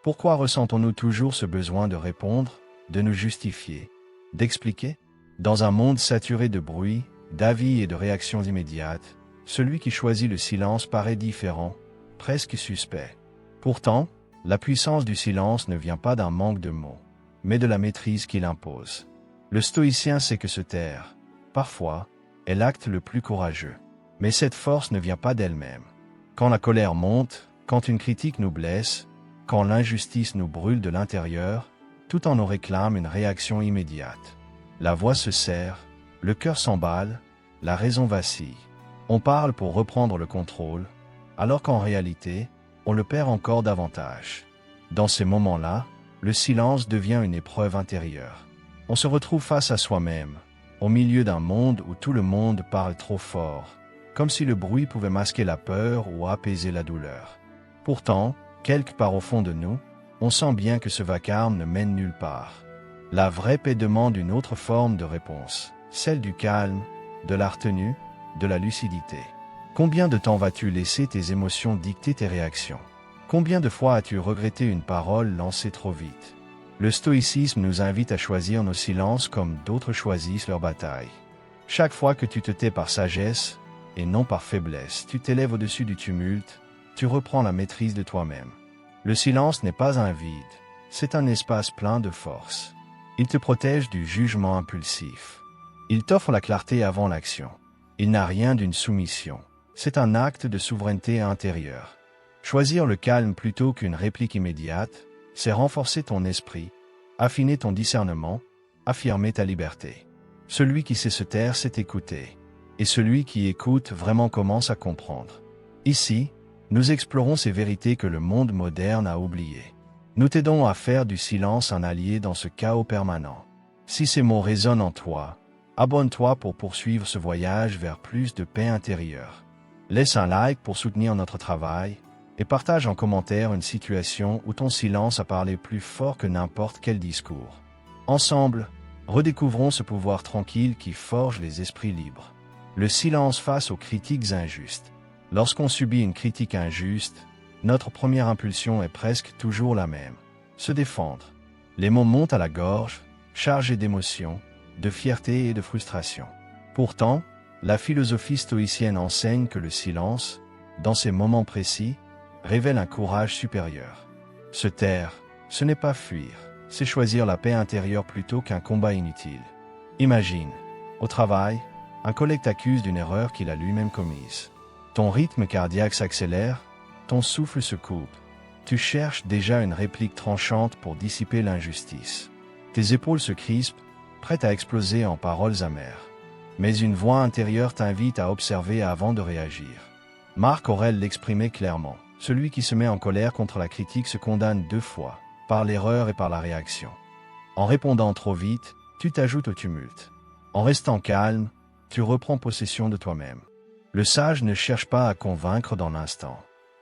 Pourquoi ressentons-nous toujours ce besoin de répondre, de nous justifier, d'expliquer? Dans un monde saturé de bruit, d'avis et de réactions immédiates, celui qui choisit le silence paraît différent, presque suspect. Pourtant, la puissance du silence ne vient pas d'un manque de mots, mais de la maîtrise qu'il impose. Le stoïcien sait que se taire, parfois, est l'acte le plus courageux. Mais cette force ne vient pas d'elle-même. Quand la colère monte, quand une critique nous blesse, quand l'injustice nous brûle de l'intérieur, tout en nous réclame une réaction immédiate. La voix se serre, le cœur s'emballe, la raison vacille. On parle pour reprendre le contrôle, alors qu'en réalité, on le perd encore davantage. Dans ces moments-là, le silence devient une épreuve intérieure. On se retrouve face à soi-même, au milieu d'un monde où tout le monde parle trop fort, comme si le bruit pouvait masquer la peur ou apaiser la douleur. Pourtant, quelque part au fond de nous, on sent bien que ce vacarme ne mène nulle part. La vraie paix demande une autre forme de réponse, celle du calme, de la retenue, de la lucidité. Combien de temps vas-tu laisser tes émotions dicter tes réactions? Combien de fois as-tu regretté une parole lancée trop vite? Le stoïcisme nous invite à choisir nos silences comme d'autres choisissent leur bataille. Chaque fois que tu te tais par sagesse, et non par faiblesse, tu t'élèves au-dessus du tumulte, tu reprends la maîtrise de toi-même. Le silence n'est pas un vide, c'est un espace plein de force. Il te protège du jugement impulsif. Il t'offre la clarté avant l'action. Il n'a rien d'une soumission. C'est un acte de souveraineté intérieure. Choisir le calme plutôt qu'une réplique immédiate, c'est renforcer ton esprit, affiner ton discernement, affirmer ta liberté. Celui qui sait se taire sait écouter. Et celui qui écoute vraiment commence à comprendre. Ici, nous explorons ces vérités que le monde moderne a oubliées. Nous t'aidons à faire du silence un allié dans ce chaos permanent. Si ces mots résonnent en toi, abonne-toi pour poursuivre ce voyage vers plus de paix intérieure. Laisse un like pour soutenir notre travail et partage en commentaire une situation où ton silence a parlé plus fort que n'importe quel discours. Ensemble, redécouvrons ce pouvoir tranquille qui forge les esprits libres. Le silence face aux critiques injustes. Lorsqu'on subit une critique injuste, notre première impulsion est presque toujours la même. Se défendre. Les mots montent à la gorge, chargés d'émotions, de fierté et de frustration. Pourtant, la philosophie stoïcienne enseigne que le silence, dans ces moments précis, révèle un courage supérieur. Se taire, ce n'est pas fuir, c'est choisir la paix intérieure plutôt qu'un combat inutile. Imagine, au travail, un collègue t'accuse d'une erreur qu'il a lui-même commise. Ton rythme cardiaque s'accélère, ton souffle se coupe. Tu cherches déjà une réplique tranchante pour dissiper l'injustice. Tes épaules se crispent, prêtes à exploser en paroles amères. Mais une voix intérieure t'invite à observer avant de réagir. Marc Aurèle l'exprimait clairement. Celui qui se met en colère contre la critique se condamne 2 fois, par l'erreur et par la réaction. En répondant trop vite, tu t'ajoutes au tumulte. En restant calme, tu reprends possession de toi-même. Le sage ne cherche pas à convaincre dans l'instant.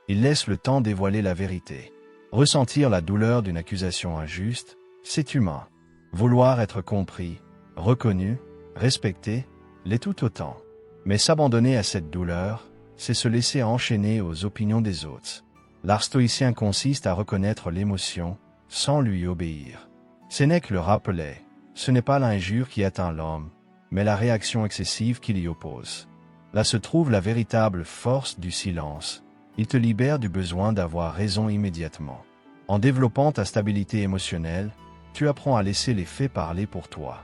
Il laisse le temps dévoiler la vérité. Ressentir la douleur d'une accusation injuste, c'est humain. Vouloir être compris, reconnu, respecté, l'est tout autant. Mais s'abandonner à cette douleur, c'est se laisser enchaîner aux opinions des autres. L'art stoïcien consiste à reconnaître l'émotion, sans lui obéir. Sénèque le rappelait, ce n'est pas l'injure qui atteint l'homme, mais la réaction excessive qui l'y oppose. Là se trouve la véritable force du silence. Il te libère du besoin d'avoir raison immédiatement. En développant ta stabilité émotionnelle, tu apprends à laisser les faits parler pour toi.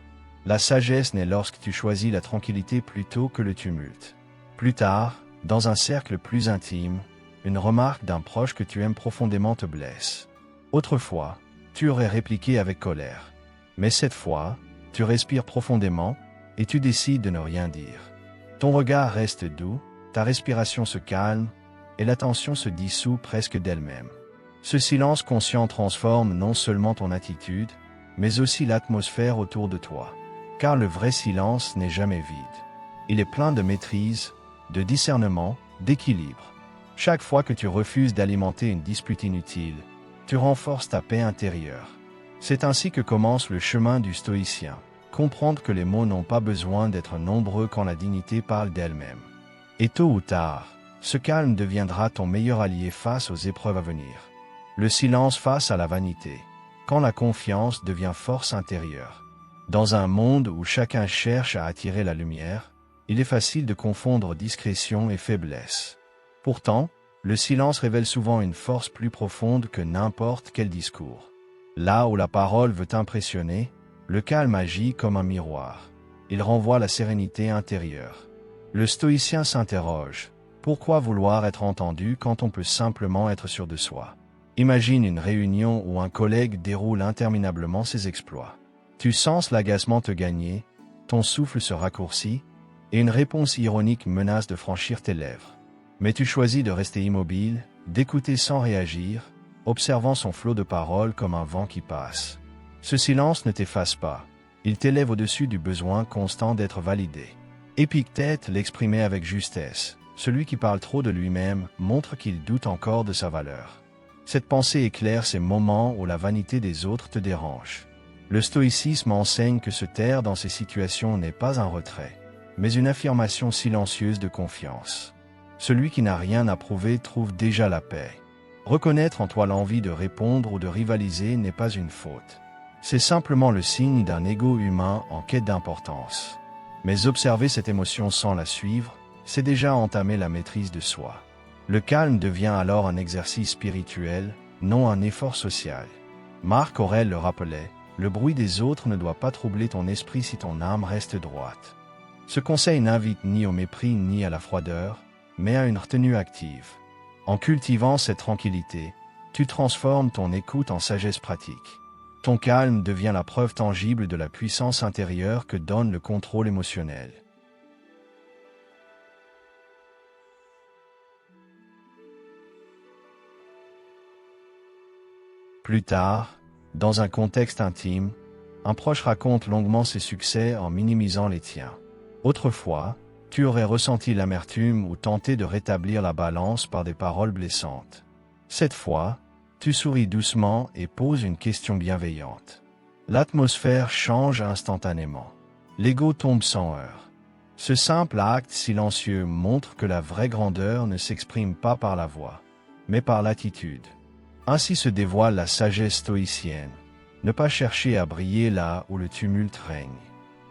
La sagesse naît lorsque tu choisis la tranquillité plutôt que le tumulte. Plus tard, dans un cercle plus intime, une remarque d'un proche que tu aimes profondément te blesse. Autrefois, tu aurais répliqué avec colère. Mais cette fois, tu respires profondément et tu décides de ne rien dire. Ton regard reste doux, ta respiration se calme et la tension se dissout presque d'elle-même. Ce silence conscient transforme non seulement ton attitude, mais aussi l'atmosphère autour de toi. Car le vrai silence n'est jamais vide. Il est plein de maîtrise, de discernement, d'équilibre. Chaque fois que tu refuses d'alimenter une dispute inutile, tu renforces ta paix intérieure. C'est ainsi que commence le chemin du stoïcien. Comprendre que les mots n'ont pas besoin d'être nombreux quand la dignité parle d'elle-même. Et tôt ou tard, ce calme deviendra ton meilleur allié face aux épreuves à venir. Le silence face à la vanité. Quand la confiance devient force intérieure. Dans un monde où chacun cherche à attirer la lumière, il est facile de confondre discrétion et faiblesse. Pourtant, le silence révèle souvent une force plus profonde que n'importe quel discours. Là où la parole veut impressionner, le calme agit comme un miroir. Il renvoie la sérénité intérieure. Le stoïcien s'interroge. Pourquoi vouloir être entendu quand on peut simplement être sûr de soi? Imagine une réunion où un collègue déroule interminablement ses exploits. Tu sens l'agacement te gagner, ton souffle se raccourcit, et une réponse ironique menace de franchir tes lèvres. Mais tu choisis de rester immobile, d'écouter sans réagir, observant son flot de paroles comme un vent qui passe. Ce silence ne t'efface pas, il t'élève au-dessus du besoin constant d'être validé. Épictète l'exprimait avec justesse. Celui qui parle trop de lui-même montre qu'il doute encore de sa valeur. Cette pensée éclaire ces moments où la vanité des autres te dérange. Le stoïcisme enseigne que se taire dans ces situations n'est pas un retrait, mais une affirmation silencieuse de confiance. Celui qui n'a rien à prouver trouve déjà la paix. Reconnaître en toi l'envie de répondre ou de rivaliser n'est pas une faute. C'est simplement le signe d'un ego humain en quête d'importance. Mais observer cette émotion sans la suivre, c'est déjà entamer la maîtrise de soi. Le calme devient alors un exercice spirituel, non un effort social. Marc Aurèle le rappelait, le bruit des autres ne doit pas troubler ton esprit si ton âme reste droite. Ce conseil n'invite ni au mépris ni à la froideur, mais à une retenue active. En cultivant cette tranquillité, tu transformes ton écoute en sagesse pratique. Ton calme devient la preuve tangible de la puissance intérieure que donne le contrôle émotionnel. Plus tard, dans un contexte intime, un proche raconte longuement ses succès en minimisant les tiens. Autrefois, tu aurais ressenti l'amertume ou tenté de rétablir la balance par des paroles blessantes. Cette fois, tu souris doucement et poses une question bienveillante. L'atmosphère change instantanément. L'ego tombe sans heurts. Ce simple acte silencieux montre que la vraie grandeur ne s'exprime pas par la voix, mais par l'attitude. Ainsi se dévoile la sagesse stoïcienne. Ne pas chercher à briller là où le tumulte règne.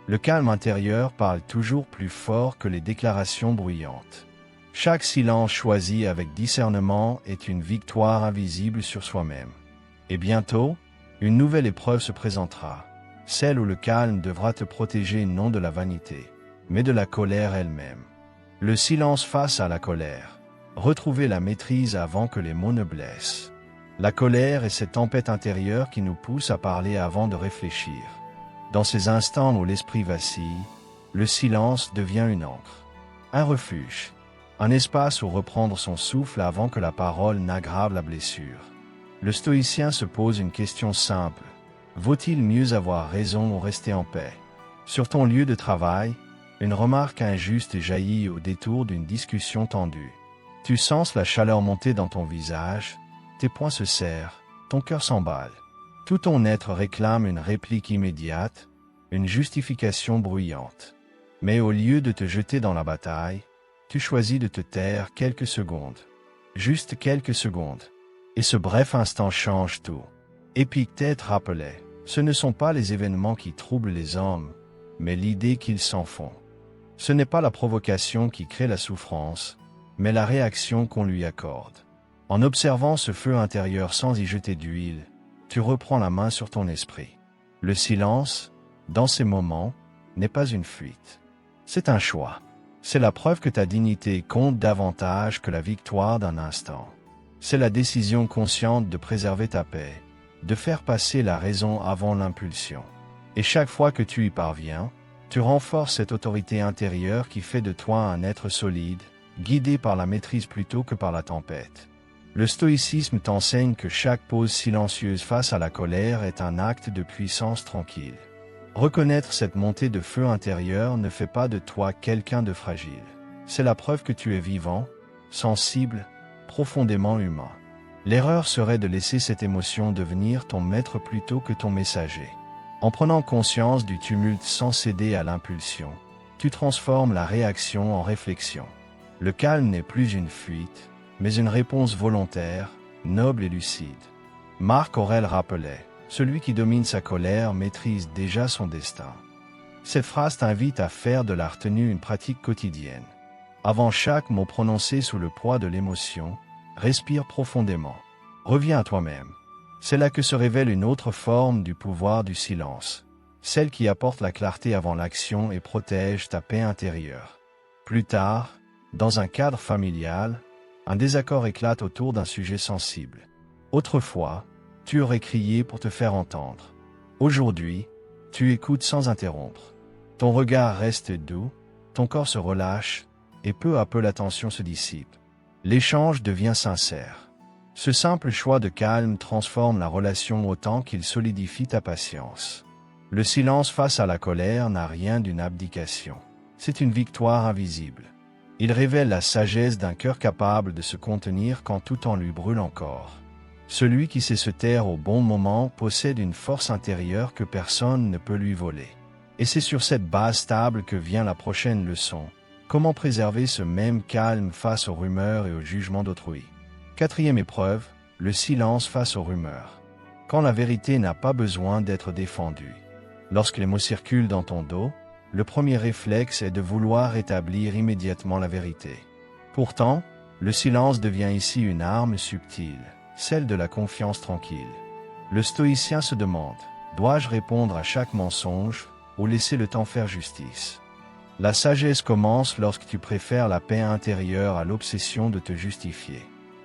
Le calme intérieur parle toujours plus fort que les déclarations bruyantes. Chaque silence choisi avec discernement est une victoire invisible sur soi-même. Et bientôt, une nouvelle épreuve se présentera, celle où le calme devra te protéger non de la vanité, mais de la colère elle-même. Le silence face à la colère. Retrouver la maîtrise avant que les mots ne blessent. La colère est cette tempête intérieure qui nous pousse à parler avant de réfléchir. Dans ces instants où l'esprit vacille, le silence devient une ancre, un refuge, un espace où reprendre son souffle avant que la parole n'aggrave la blessure. Le stoïcien se pose une question simple. Vaut-il mieux avoir raison ou rester en paix? Sur ton lieu de travail, une remarque injuste jaillit au détour d'une discussion tendue. Tu sens la chaleur monter dans ton visage, tes poings se serrent, ton cœur s'emballe. Tout ton être réclame une réplique immédiate, une justification bruyante. Mais au lieu de te jeter dans la bataille, tu choisis de te taire quelques secondes. Juste quelques secondes. Et ce bref instant change tout. Épictète rappelait, ce ne sont pas les événements qui troublent les hommes, mais l'idée qu'ils s'en font. Ce n'est pas la provocation qui crée la souffrance, mais la réaction qu'on lui accorde. En observant ce feu intérieur sans y jeter d'huile, tu reprends la main sur ton esprit. Le silence, dans ces moments, n'est pas une fuite. C'est un choix. C'est la preuve que ta dignité compte davantage que la victoire d'un instant. C'est la décision consciente de préserver ta paix, de faire passer la raison avant l'impulsion. Et chaque fois que tu y parviens, tu renforces cette autorité intérieure qui fait de toi un être solide, guidé par la maîtrise plutôt que par la tempête. Le stoïcisme t'enseigne que chaque pause silencieuse face à la colère est un acte de puissance tranquille. Reconnaître cette montée de feu intérieur ne fait pas de toi quelqu'un de fragile. C'est la preuve que tu es vivant, sensible, profondément humain. L'erreur serait de laisser cette émotion devenir ton maître plutôt que ton messager. En prenant conscience du tumulte sans céder à l'impulsion, tu transformes la réaction en réflexion. Le calme n'est plus une fuite, mais une réponse volontaire, noble et lucide. Marc Aurèle rappelait, « Celui qui domine sa colère maîtrise déjà son destin ». Cette phrase t'invite à faire de la retenue une pratique quotidienne. Avant chaque mot prononcé sous le poids de l'émotion, respire profondément. Reviens à toi-même. C'est là que se révèle une autre forme du pouvoir du silence, celle qui apporte la clarté avant l'action et protège ta paix intérieure. Plus tard, dans un cadre familial, un désaccord éclate autour d'un sujet sensible. Autrefois, tu aurais crié pour te faire entendre. Aujourd'hui, tu écoutes sans interrompre. Ton regard reste doux, ton corps se relâche, et peu à peu la tension se dissipe. L'échange devient sincère. Ce simple choix de calme transforme la relation autant qu'il solidifie ta patience. Le silence face à la colère n'a rien d'une abdication. C'est une victoire invisible. Il révèle la sagesse d'un cœur capable de se contenir quand tout en lui brûle encore. Celui qui sait se taire au bon moment possède une force intérieure que personne ne peut lui voler. Et c'est sur cette base stable que vient la prochaine leçon. Comment préserver ce même calme face aux rumeurs et aux jugements d'autrui? Quatrième épreuve, le silence face aux rumeurs. Quand la vérité n'a pas besoin d'être défendue. Lorsque les mots circulent dans ton dos, le premier réflexe est de vouloir établir immédiatement la vérité. Pourtant, le silence devient ici une arme subtile, celle de la confiance tranquille. Le stoïcien se demande, dois-je répondre à chaque mensonge ou laisser le temps faire justice? La sagesse commence lorsque tu préfères la paix intérieure à l'obsession de te justifier.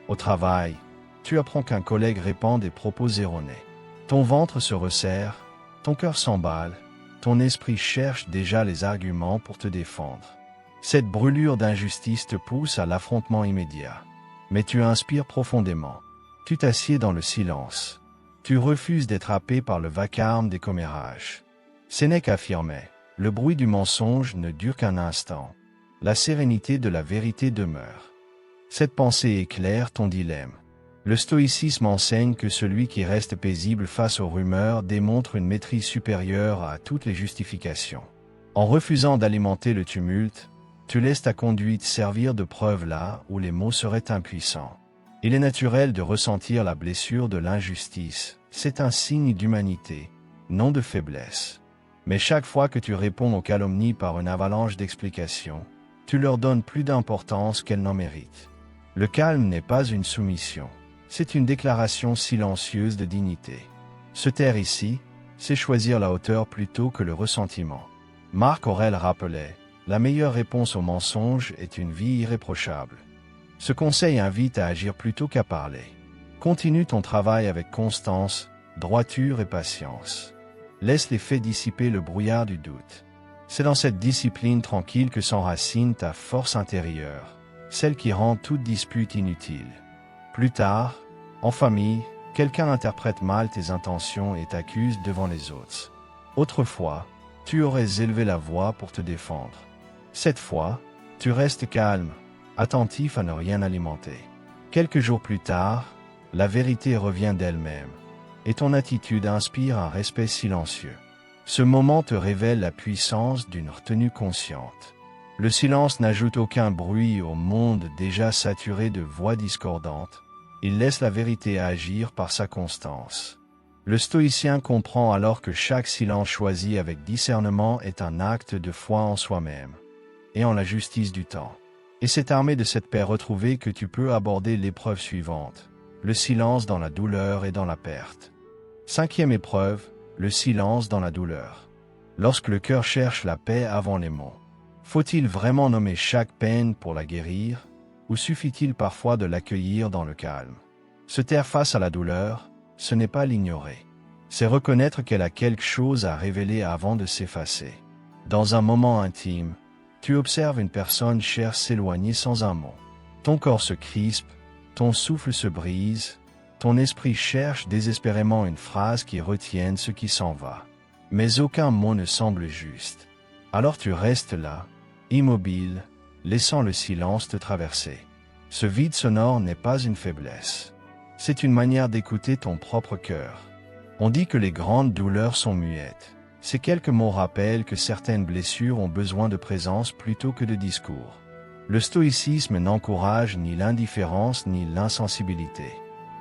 Au travail, tu apprends qu'un collègue répand des propos erronés. Ton ventre se resserre, ton cœur s'emballe, ton esprit cherche déjà les arguments pour te défendre. Cette brûlure d'injustice te pousse à l'affrontement immédiat. Mais tu inspires profondément. Tu t'assieds dans le silence. Tu refuses d'être happé par le vacarme des commérages. Sénèque affirmait, « Le bruit du mensonge ne dure qu'un instant. La sérénité de la vérité demeure. » Cette pensée éclaire ton dilemme. Le stoïcisme enseigne que celui qui reste paisible face aux rumeurs démontre une maîtrise supérieure à toutes les justifications. En refusant d'alimenter le tumulte, tu laisses ta conduite servir de preuve là où les mots seraient impuissants. Il est naturel de ressentir la blessure de l'injustice. C'est un signe d'humanité, non de faiblesse. Mais chaque fois que tu réponds aux calomnies par une avalanche d'explications, tu leur donnes plus d'importance qu'elles n'en méritent. Le calme n'est pas une soumission. C'est une déclaration silencieuse de dignité. Se taire ici, c'est choisir la hauteur plutôt que le ressentiment. Marc Aurèle rappelait, « La meilleure réponse au mensonge est une vie irréprochable. » Ce conseil invite à agir plutôt qu'à parler. Continue ton travail avec constance, droiture et patience. Laisse les faits dissiper le brouillard du doute. C'est dans cette discipline tranquille que s'enracine ta force intérieure, celle qui rend toute dispute inutile. Plus tard, en famille, quelqu'un interprète mal tes intentions et t'accuse devant les autres. Autrefois, tu aurais élevé la voix pour te défendre. Cette fois, tu restes calme, attentif à ne rien alimenter. Quelques jours plus tard, la vérité revient d'elle-même, et ton attitude inspire un respect silencieux. Ce moment te révèle la puissance d'une retenue consciente. Le silence n'ajoute aucun bruit au monde déjà saturé de voix discordantes. Il laisse la vérité agir par sa constance. Le stoïcien comprend alors que chaque silence choisi avec discernement est un acte de foi en soi-même et en la justice du temps. Et c'est armé de cette paix retrouvée que tu peux aborder l'épreuve suivante, le silence dans la douleur et dans la perte. Cinquième épreuve, le silence dans la douleur. Lorsque le cœur cherche la paix avant les mots, faut-il vraiment nommer chaque peine pour la guérir, ou suffit-il parfois de l'accueillir dans le calme? Se taire face à la douleur, ce n'est pas l'ignorer. C'est reconnaître qu'elle a quelque chose à révéler avant de s'effacer. Dans un moment intime, tu observes une personne chère s'éloigner sans un mot. Ton corps se crispe, ton souffle se brise, ton esprit cherche désespérément une phrase qui retienne ce qui s'en va. Mais aucun mot ne semble juste. Alors tu restes là, immobile, laissant le silence te traverser. Ce vide sonore n'est pas une faiblesse. C'est une manière d'écouter ton propre cœur. On dit que les grandes douleurs sont muettes. Ces quelques mots rappellent que certaines blessures ont besoin de présence plutôt que de discours. Le stoïcisme n'encourage ni l'indifférence ni l'insensibilité.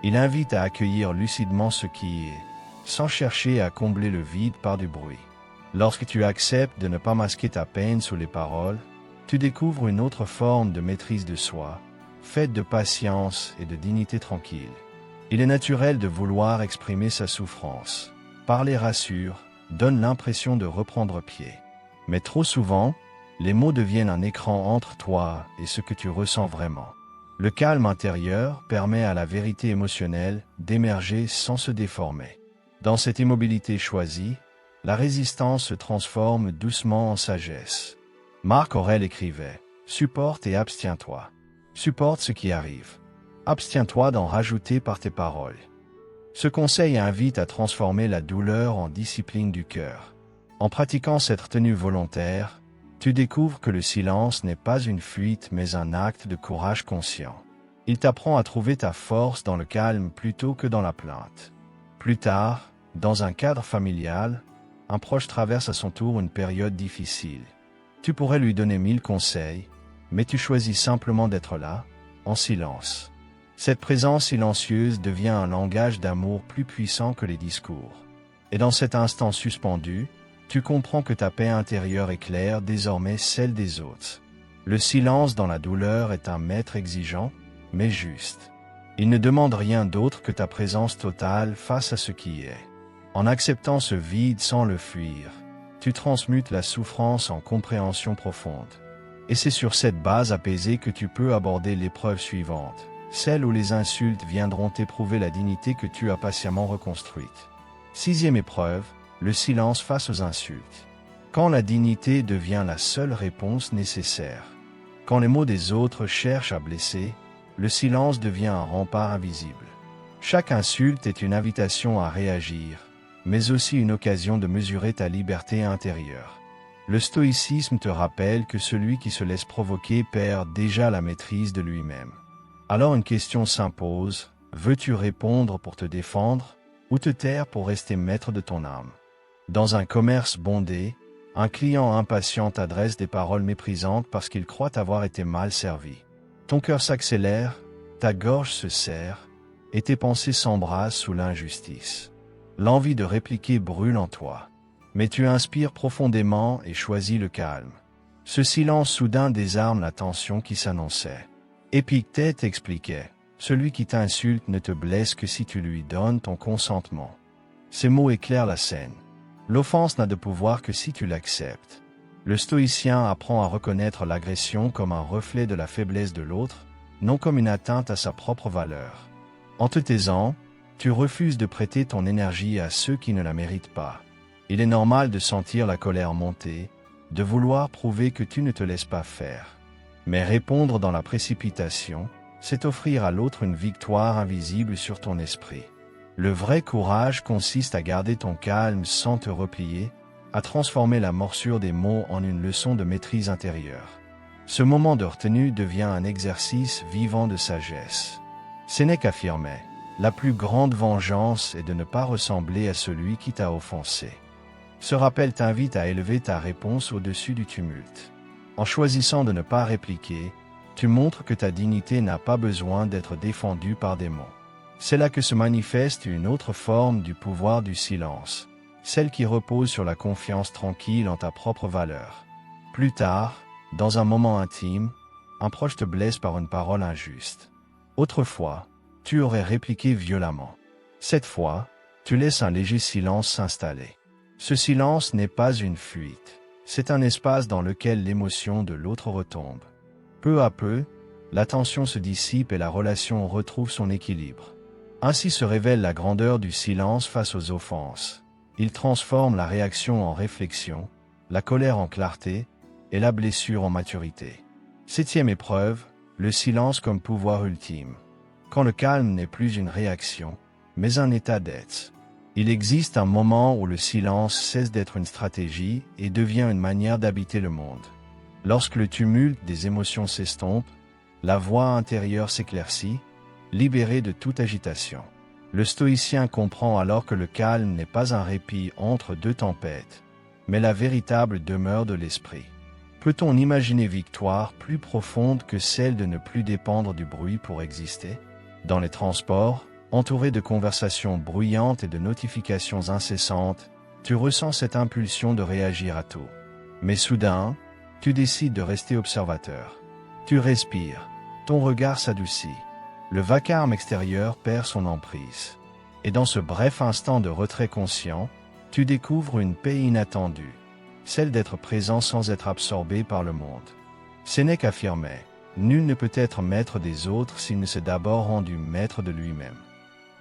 Il invite à accueillir lucidement ce qui est, sans chercher à combler le vide par du bruit. Lorsque tu acceptes de ne pas masquer ta peine sous les paroles, tu découvres une autre forme de maîtrise de soi, faite de patience et de dignité tranquille. Il est naturel de vouloir exprimer sa souffrance. Parler rassure, donne l'impression de reprendre pied. Mais trop souvent, les mots deviennent un écran entre toi et ce que tu ressens vraiment. Le calme intérieur permet à la vérité émotionnelle d'émerger sans se déformer. Dans cette immobilité choisie, la résistance se transforme doucement en sagesse. Marc Aurèle écrivait « Supporte et abstiens-toi ». Supporte ce qui arrive. Abstiens-toi d'en rajouter par tes paroles. Ce conseil invite à transformer la douleur en discipline du cœur. En pratiquant cette tenue volontaire, tu découvres que le silence n'est pas une fuite mais un acte de courage conscient. Il t'apprend à trouver ta force dans le calme plutôt que dans la plainte. Plus tard, dans un cadre familial, un proche traverse à son tour une période difficile. Tu pourrais lui donner 1000 conseils, mais tu choisis simplement d'être là, en silence. Cette présence silencieuse devient un langage d'amour plus puissant que les discours. Et dans cet instant suspendu, tu comprends que ta paix intérieure éclaire désormais celle des autres. Le silence dans la douleur est un maître exigeant, mais juste. Il ne demande rien d'autre que ta présence totale face à ce qui est. En acceptant ce vide sans le fuir, tu transmutes la souffrance en compréhension profonde. Et c'est sur cette base apaisée que tu peux aborder l'épreuve suivante, celle où les insultes viendront éprouver la dignité que tu as patiemment reconstruite. 6e épreuve, le silence face aux insultes. Quand la dignité devient la seule réponse nécessaire. Quand les mots des autres cherchent à blesser, le silence devient un rempart invisible. Chaque insulte est une invitation à réagir, mais aussi une occasion de mesurer ta liberté intérieure. Le stoïcisme te rappelle que celui qui se laisse provoquer perd déjà la maîtrise de lui-même. Alors une question s'impose, veux-tu répondre pour te défendre, ou te taire pour rester maître de ton âme? Dans un commerce bondé, un client impatient t'adresse des paroles méprisantes parce qu'il croit avoir été mal servi. Ton cœur s'accélère, ta gorge se serre, et tes pensées s'embrassent sous l'injustice. L'envie de répliquer brûle en toi. Mais tu inspires profondément et choisis le calme. Ce silence soudain désarme la tension qui s'annonçait. Épictète expliquait, « Celui qui t'insulte ne te blesse que si tu lui donnes ton consentement. » Ces mots éclairent la scène. L'offense n'a de pouvoir que si tu l'acceptes. Le stoïcien apprend à reconnaître l'agression comme un reflet de la faiblesse de l'autre, non comme une atteinte à sa propre valeur. En te taisant, tu refuses de prêter ton énergie à ceux qui ne la méritent pas. Il est normal de sentir la colère monter, de vouloir prouver que tu ne te laisses pas faire. Mais répondre dans la précipitation, c'est offrir à l'autre une victoire invisible sur ton esprit. Le vrai courage consiste à garder ton calme sans te replier, à transformer la morsure des mots en une leçon de maîtrise intérieure. Ce moment de retenue devient un exercice vivant de sagesse. Sénèque affirmait, « La plus grande vengeance est de ne pas ressembler à celui qui t'a offensé. » Ce rappel t'invite à élever ta réponse au-dessus du tumulte. En choisissant de ne pas répliquer, tu montres que ta dignité n'a pas besoin d'être défendue par des mots. C'est là que se manifeste une autre forme du pouvoir du silence, celle qui repose sur la confiance tranquille en ta propre valeur. Plus tard, dans un moment intime, un proche te blesse par une parole injuste. Autrefois, tu aurais répliqué violemment. Cette fois, tu laisses un léger silence s'installer. Ce silence n'est pas une fuite, c'est un espace dans lequel l'émotion de l'autre retombe. Peu à peu, la tension se dissipe et la relation retrouve son équilibre. Ainsi se révèle la grandeur du silence face aux offenses. Il transforme la réaction en réflexion, la colère en clarté et la blessure en maturité. 7e épreuve, le silence comme pouvoir ultime. Quand le calme n'est plus une réaction, mais un état d'être. Il existe un moment où le silence cesse d'être une stratégie et devient une manière d'habiter le monde. Lorsque le tumulte des émotions s'estompe, la voix intérieure s'éclaircit, libérée de toute agitation. Le stoïcien comprend alors que le calme n'est pas un répit entre deux tempêtes, mais la véritable demeure de l'esprit. Peut-on imaginer victoire plus profonde que celle de ne plus dépendre du bruit pour exister? Dans les transports, Entouré de conversations bruyantes et de notifications incessantes, tu ressens cette impulsion de réagir à tout. Mais soudain, tu décides de rester observateur. Tu respires, ton regard s'adoucit. Le vacarme extérieur perd son emprise. Et dans ce bref instant de retrait conscient, tu découvres une paix inattendue, celle d'être présent sans être absorbé par le monde. Sénèque affirmait, « Nul ne peut être maître des autres s'il ne s'est d'abord rendu maître de lui-même. »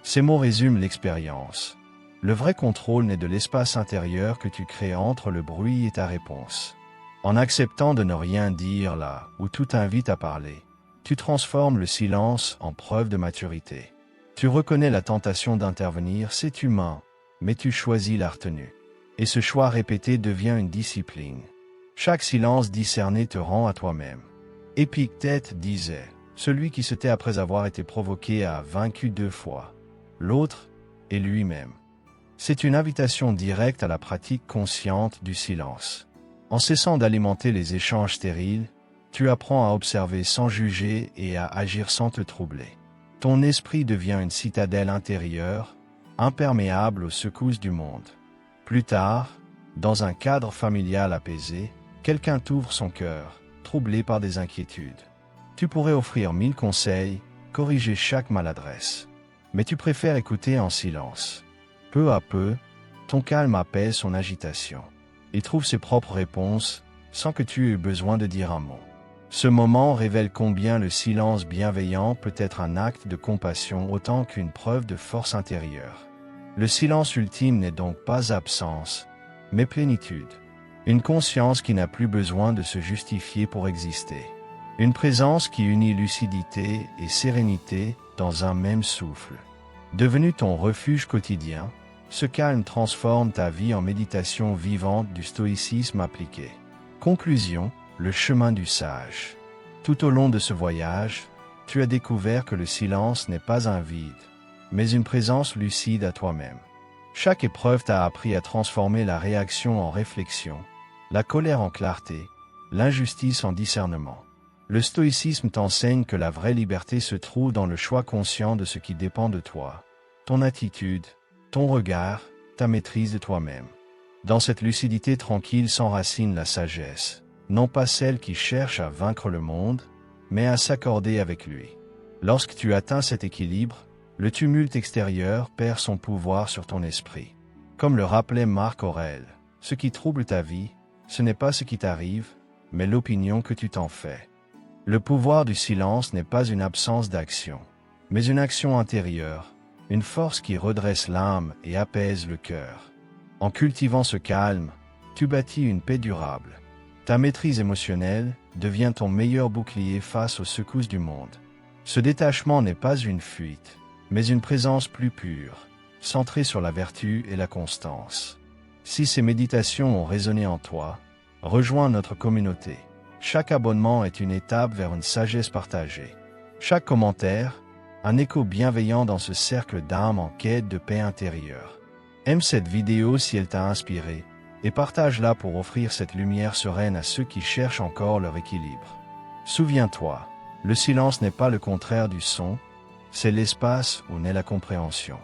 Ces mots résument l'expérience. Le vrai contrôle naît de l'espace intérieur que tu crées entre le bruit et ta réponse. En acceptant de ne rien dire là où tout invite à parler, tu transformes le silence en preuve de maturité. Tu reconnais la tentation d'intervenir, c'est humain, mais tu choisis la retenue. Et ce choix répété devient une discipline. Chaque silence discerné te rend à toi-même. Épictète disait, « Celui qui se tait après avoir été provoqué a vaincu 2 fois. L'autre est lui-même. » C'est une invitation directe à la pratique consciente du silence. En cessant d'alimenter les échanges stériles, tu apprends à observer sans juger et à agir sans te troubler. Ton esprit devient une citadelle intérieure, imperméable aux secousses du monde. Plus tard, dans un cadre familial apaisé, quelqu'un t'ouvre son cœur, troublé par des inquiétudes. Tu pourrais offrir 1000 conseils, corriger chaque maladresse. Mais tu préfères écouter en silence. Peu à peu, ton calme apaise son agitation. Il trouve ses propres réponses, sans que tu aies besoin de dire un mot. Ce moment révèle combien le silence bienveillant peut être un acte de compassion autant qu'une preuve de force intérieure. Le silence ultime n'est donc pas absence, mais plénitude. Une conscience qui n'a plus besoin de se justifier pour exister. Une présence qui unit lucidité et sérénité dans un même souffle. Devenu ton refuge quotidien, ce calme transforme ta vie en méditation vivante du stoïcisme appliqué. Conclusion, le chemin du sage. Tout au long de ce voyage, tu as découvert que le silence n'est pas un vide, mais une présence lucide à toi-même. Chaque épreuve t'a appris à transformer la réaction en réflexion, la colère en clarté, l'injustice en discernement. Le stoïcisme t'enseigne que la vraie liberté se trouve dans le choix conscient de ce qui dépend de toi, ton attitude, ton regard, ta maîtrise de toi-même. Dans cette lucidité tranquille s'enracine la sagesse, non pas celle qui cherche à vaincre le monde, mais à s'accorder avec lui. Lorsque tu atteins cet équilibre, le tumulte extérieur perd son pouvoir sur ton esprit. Comme le rappelait Marc Aurèle, ce qui trouble ta vie, ce n'est pas ce qui t'arrive, mais l'opinion que tu t'en fais. Le pouvoir du silence n'est pas une absence d'action, mais une action intérieure, une force qui redresse l'âme et apaise le cœur. En cultivant ce calme, tu bâtis une paix durable. Ta maîtrise émotionnelle devient ton meilleur bouclier face aux secousses du monde. Ce détachement n'est pas une fuite, mais une présence plus pure, centrée sur la vertu et la constance. Si ces méditations ont résonné en toi, rejoins notre communauté. Chaque abonnement est une étape vers une sagesse partagée. Chaque commentaire, un écho bienveillant dans ce cercle d'âmes en quête de paix intérieure. Aime cette vidéo si elle t'a inspiré, et partage-la pour offrir cette lumière sereine à ceux qui cherchent encore leur équilibre. Souviens-toi, le silence n'est pas le contraire du son, c'est l'espace où naît la compréhension.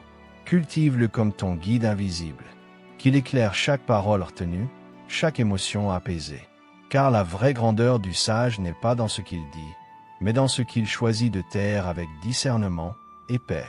Cultive-le comme ton guide invisible, qu'il éclaire chaque parole retenue, chaque émotion apaisée. Car la vraie grandeur du sage n'est pas dans ce qu'il dit, mais dans ce qu'il choisit de taire avec discernement et paix.